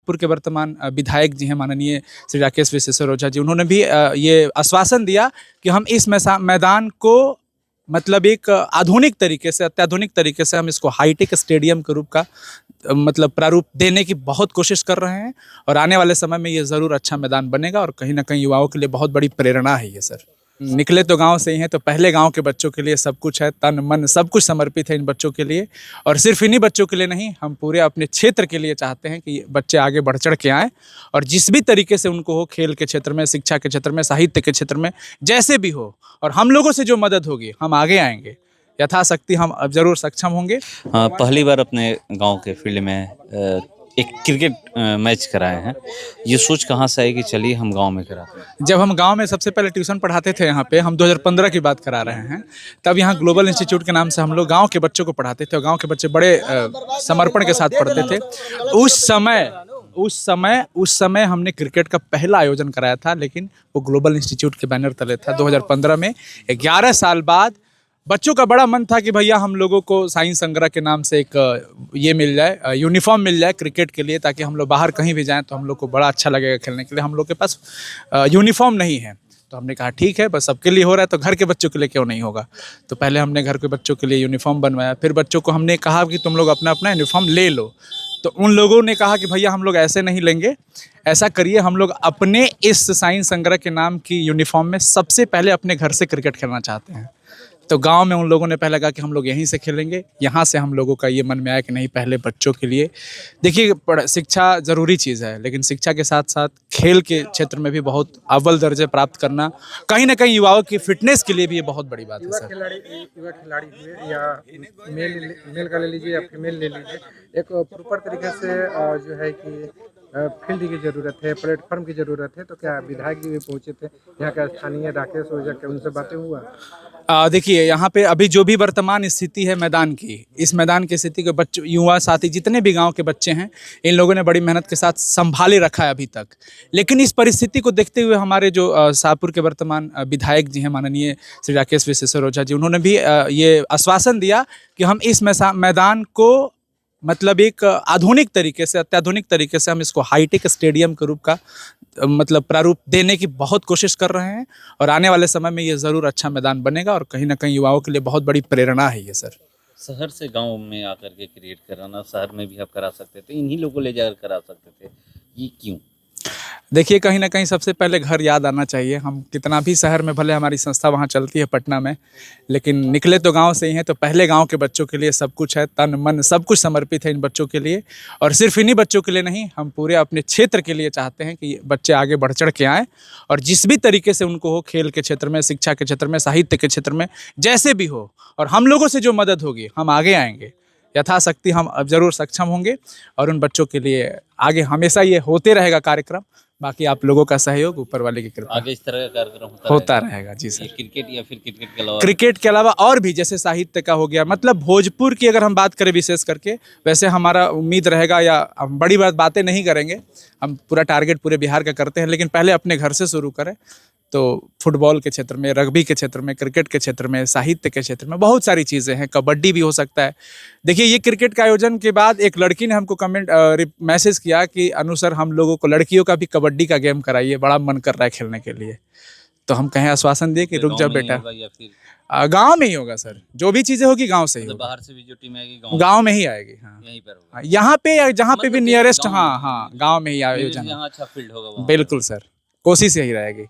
पुर के वर्तमान विधायक जी हैं माननीय श्री राकेश विश्वेश्वर ओझा जी, उन्होंने भी ये आश्वासन दिया कि हम इस मैदान को मतलब एक आधुनिक तरीके से, अत्याधुनिक तरीके से हम इसको हाईटेक स्टेडियम के रूप का मतलब प्रारूप देने की बहुत कोशिश कर रहे हैं और आने वाले समय में ये ज़रूर अच्छा मैदान बनेगा और कहीं ना कहीं युवाओं के लिए बहुत बड़ी प्रेरणा है ये सर। निकले तो गांव से ही हैं, तो पहले गांव के बच्चों के लिए सब कुछ है, तन मन सब कुछ समर्पित है इन बच्चों के लिए। और सिर्फ इन्हीं बच्चों के लिए नहीं, हम पूरे अपने क्षेत्र के लिए चाहते हैं कि बच्चे आगे बढ़ चढ़ के आएँ और जिस भी तरीके से उनको हो, खेल के क्षेत्र में, शिक्षा के क्षेत्र में, साहित्य के क्षेत्र में, जैसे भी हो, और हम लोगों से जो मदद होगी हम आगे आएंगे, यथाशक्ति हम अब जरूर सक्षम होंगे। पहली बार अपने गांव के फील्ड में एक क्रिकेट मैच कराए हैं, ये सोच कहाँ से आई कि चलिए हम गांव में कराते हैं? जब हम गांव में सबसे पहले ट्यूशन पढ़ाते थे, यहाँ पे हम 2015 की बात करा रहे हैं, तब यहाँ ग्लोबल इंस्टीट्यूट के नाम से हम लोग गांव के बच्चों को पढ़ाते थे और गांव के बच्चे बड़े समर्पण के साथ पढ़ते थे। उस समय हमने क्रिकेट का पहला आयोजन कराया था, लेकिन वो ग्लोबल इंस्टीट्यूट के बैनर तले था 2015 में। 11 साल बाद बच्चों का बड़ा मन था कि भैया हम लोगों को साइंस संग्रह के नाम से एक ये मिल जाए, यूनिफॉर्म मिल जाए क्रिकेट के लिए, ताकि हम लोग बाहर कहीं भी जाएं तो हम लोग को बड़ा अच्छा लगेगा खेलने के लिए। हम लोग के पास यूनिफॉर्म नहीं है, तो हमने कहा ठीक है, बस सबके लिए हो रहा है तो घर के बच्चों के लिए क्यों नहीं होगा। तो पहले हमने घर के बच्चों के लिए यूनिफॉर्म बनवाया, फिर बच्चों को हमने कहा कि तुम लोग अपना अपना यूनिफॉर्म ले लो। तो उन लोगों ने कहा कि भैया हम लोग ऐसे नहीं लेंगे, ऐसा करिए हम लोग अपने इस साइंस संग्रह के नाम की यूनिफॉर्म में सबसे पहले अपने घर से क्रिकेट खेलना चाहते हैं। तो गांव में उन लोगों ने पहले कहा कि हम लोग यहीं से खेलेंगे। यहाँ से हम लोगों का ये मन में आया कि नहीं, पहले बच्चों के लिए, देखिए शिक्षा ज़रूरी चीज़ है, लेकिन शिक्षा के साथ साथ खेल के क्षेत्र में भी बहुत अव्वल दर्जे प्राप्त करना कहीं ना कहीं युवाओं की फिटनेस के लिए भी ये बहुत बड़ी बात है सर। युवा खिलाड़ी हुए या मेल का ले लीजिए या फीमेल ले लीजिए, एक प्रॉपर तरीके से जो है कि फील्ड की ज़रूरत है, प्लेटफॉर्म की ज़रूरत है, तो क्या विधायक जी भी पहुँचे थे यहाँ का स्थानीय राकेश ओझा के, उनसे बातें हुआ? देखिए यहाँ पे अभी जो भी वर्तमान स्थिति है मैदान की, इस मैदान की स्थिति के बच्चों, युवा साथी जितने भी गांव के बच्चे हैं, इन लोगों ने बड़ी मेहनत के साथ संभाले रखा है अभी तक। लेकिन इस परिस्थिति को देखते हुए हमारे जो शाहपुर के वर्तमान विधायक जी हैं माननीय श्री राकेश विश्वेश्वर ओझा जी, उन्होंने भी ये आश्वासन दिया कि हम इस मैदान को मतलब एक आधुनिक तरीके से, अत्याधुनिक तरीके से हम इसको हाईटेक स्टेडियम के रूप का मतलब प्रारूप देने की बहुत कोशिश कर रहे हैं और आने वाले समय में ये ज़रूर अच्छा मैदान बनेगा और कहीं ना कहीं युवाओं के लिए बहुत बड़ी प्रेरणा है ये सर। शहर से गांव में आकर के क्रिएट कराना, शहर में भी आप करा सकते थे, इन्हीं लोगों ले जाकर करा सकते थे, ये क्यों? देखिए कहीं ना कहीं सबसे पहले घर याद आना चाहिए। हम कितना भी शहर में, भले हमारी संस्था वहाँ चलती है पटना में, लेकिन निकले तो गांव से ही हैं, तो पहले गांव के बच्चों के लिए सब कुछ है, तन मन सब कुछ समर्पित है इन बच्चों के लिए। और सिर्फ इन्हीं बच्चों के लिए नहीं, हम पूरे अपने क्षेत्र के लिए चाहते हैं कि बच्चे आगे बढ़ चढ़ के आएँ और जिस भी तरीके से उनको हो, खेल के क्षेत्र में, शिक्षा के क्षेत्र में, साहित्य के क्षेत्र में, जैसे भी हो, और हम लोगों से जो मदद होगी हम आगे आएंगे, यथाशक्ति हम अब जरूर सक्षम होंगे और उन बच्चों के लिए आगे हमेशा ये होते रहेगा कार्यक्रम। बाकी आप लोगों का सहयोग, ऊपर वाले की कृपा, आगे इस तरह का कार्यक्रम होता रहेगा जी सर। क्रिकेट या फिर क्रिकेट के अलावा और भी, जैसे साहित्य का हो गया, मतलब भोजपुर की अगर हम बात करें विशेष करके, वैसे हमारा उम्मीद रहेगा, या हम बड़ी बातें नहीं करेंगे, हम पूरा टारगेट पूरे बिहार का करते हैं, लेकिन पहले अपने घर से शुरू करें। तो फुटबॉल के क्षेत्र में, रग्बी के क्षेत्र में, क्रिकेट के क्षेत्र में, साहित्य के क्षेत्र में बहुत सारी चीज़ें हैं, कबड्डी भी हो सकता है। देखिए ये क्रिकेट का आयोजन के बाद एक लड़की ने हमको मैसेज किया कि अनु सर, हम लोगों को लड़कियों का भी कबड्डी का गेम कराइए, बड़ा मन कर रहा है खेलने के लिए। तो हम कहें आश्वासन दिए कि रुक जा बेटा, गांव में ही होगा सर, जो भी चीज़ें होगी गांव से ही होगा। बाहर से भी जो टीम आएगी गांव में ही आएगी। हाँ, यहीं पर होगा, यहाँ पे या जहाँ पे भी नियरेस्ट, हाँ गाँव में ही आयोजन, अच्छा फील्ड होगा, बिल्कुल सर, कोशिश यही रहेगी।